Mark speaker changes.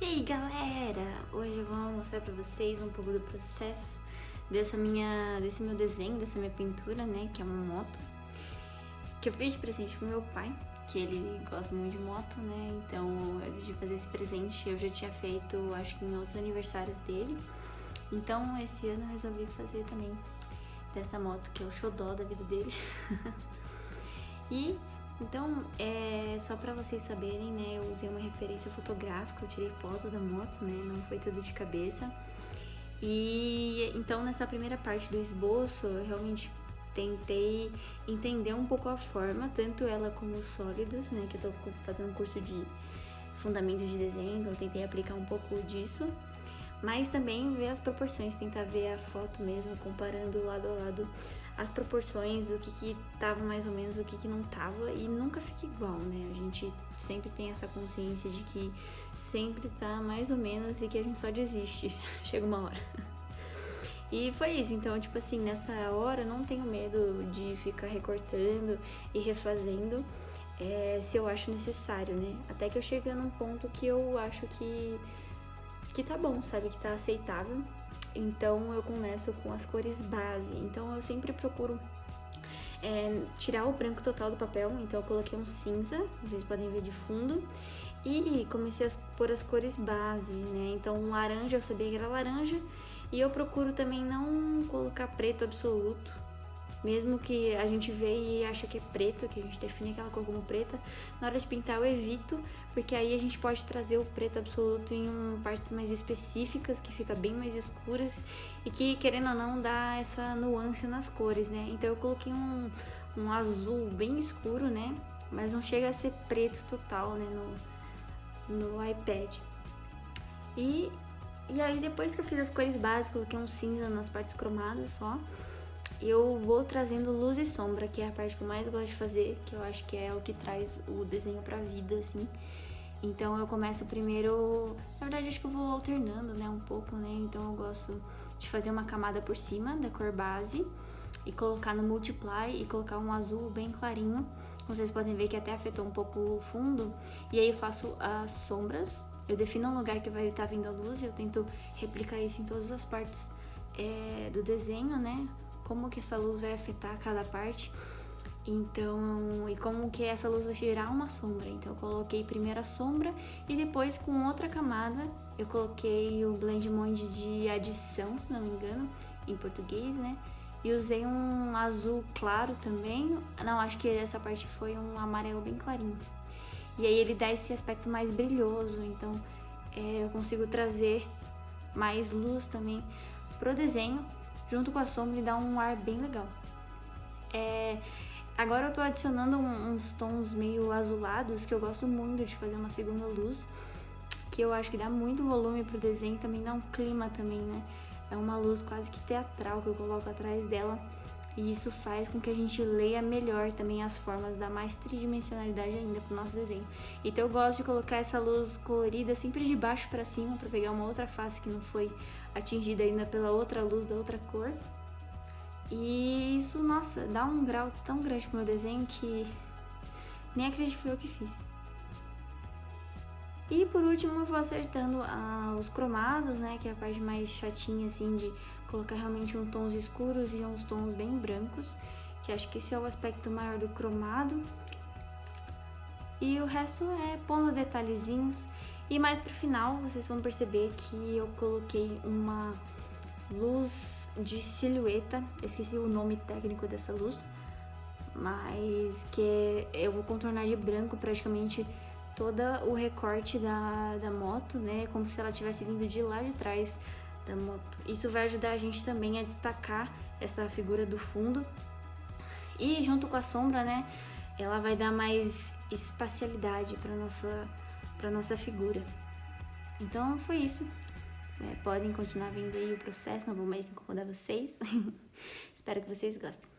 Speaker 1: E aí galera, hoje eu vou mostrar pra vocês um pouco do processo desse meu desenho, dessa minha pintura, né, que é uma moto, que eu fiz de presente pro meu pai, que ele gosta muito de moto, né, então antes de fazer esse presente eu já tinha feito, acho que em outros aniversários dele, então esse ano eu resolvi fazer também dessa moto, que é o xodó da vida dele. E então, só pra vocês saberem, né, eu usei uma referência fotográfica, eu tirei foto da moto, né, não foi tudo de cabeça. E então nessa primeira parte do esboço, eu realmente tentei entender um pouco a forma, tanto ela como os sólidos, né, que eu tô fazendo um curso de fundamentos de desenho, então eu tentei aplicar um pouco disso. Mas também ver as proporções, tentar ver a foto mesmo, comparando lado a lado as proporções, o que tava mais ou menos, o que não tava, e nunca fica igual, né? A gente sempre tem essa consciência de que sempre tá mais ou menos e que a gente só desiste, chega uma hora. E foi isso, então, tipo assim, nessa hora eu não tenho medo de ficar recortando e refazendo se eu acho necessário, né? Até que eu chegue num ponto que eu acho que tá bom, sabe? Que tá aceitável. Então eu começo com as cores base. Então eu sempre procuro tirar o branco total do papel. Então eu coloquei um cinza, vocês podem ver de fundo. E comecei a pôr as cores base, né? Então um laranja, eu sabia que era laranja. E eu procuro também não colocar preto absoluto. Mesmo que a gente vê e acha que é preto, que a gente define aquela cor como preta, na hora de pintar eu evito, porque aí a gente pode trazer o preto absoluto em partes mais específicas, que fica bem mais escuras e que, querendo ou não, dá essa nuance nas cores, né? Então eu coloquei um azul bem escuro, né? Mas não chega a ser preto total, né? No iPad. E aí depois que eu fiz as cores básicas, coloquei um cinza nas partes cromadas só. Eu vou trazendo luz e sombra, que é a parte que eu mais gosto de fazer, que eu acho que é o que traz o desenho pra vida, assim. Então eu começo primeiro, na verdade acho que eu vou alternando, né, um pouco, né, então eu gosto de fazer uma camada por cima da cor base e colocar no Multiply e colocar um azul bem clarinho. Vocês podem ver que até afetou um pouco o fundo. E aí eu faço as sombras, eu defino um lugar que vai estar vindo a luz e eu tento replicar isso em todas as partes do desenho, né, como que essa luz vai afetar cada parte. Então, e como que essa luz vai gerar uma sombra. Então eu coloquei primeiro a sombra e depois com outra camada eu coloquei o Blend Mode de adição, se não me engano, em português, né? E usei um azul claro também. Não, acho que essa parte foi um amarelo bem clarinho. E aí ele dá esse aspecto mais brilhoso, então eu consigo trazer mais luz também pro desenho, junto com a sombra, e dá um ar bem legal. Agora eu tô adicionando uns tons meio azulados, que eu gosto muito de fazer uma segunda luz, que eu acho que dá muito volume pro desenho, também dá um clima também, né? É uma luz quase que teatral que eu coloco atrás dela, e isso faz com que a gente leia melhor também as formas, dá mais tridimensionalidade ainda pro nosso desenho. Então eu gosto de colocar essa luz colorida sempre de baixo pra cima, pra pegar uma outra face que não foi atingida ainda pela outra luz da outra cor. E isso, nossa, dá um grau tão grande pro meu desenho que nem acredito que foi eu que fiz. E por último eu vou acertando os cromados, né, que é a parte mais chatinha, assim, de colocar realmente uns tons escuros e uns tons bem brancos, que acho que esse é o aspecto maior do cromado. E o resto é pondo detalhezinhos. E mais pro final vocês vão perceber que eu coloquei uma luz de silhueta, eu esqueci o nome técnico dessa luz, mas que eu vou contornar de branco praticamente todo o recorte da moto, né, como se ela tivesse vindo de lá de trás da moto. Isso vai ajudar a gente também a destacar essa figura do fundo, e junto com a sombra, né, ela vai dar mais espacialidade para nossa figura. Então foi isso. Podem continuar vendo aí o processo, não vou mais incomodar vocês. Espero que vocês gostem.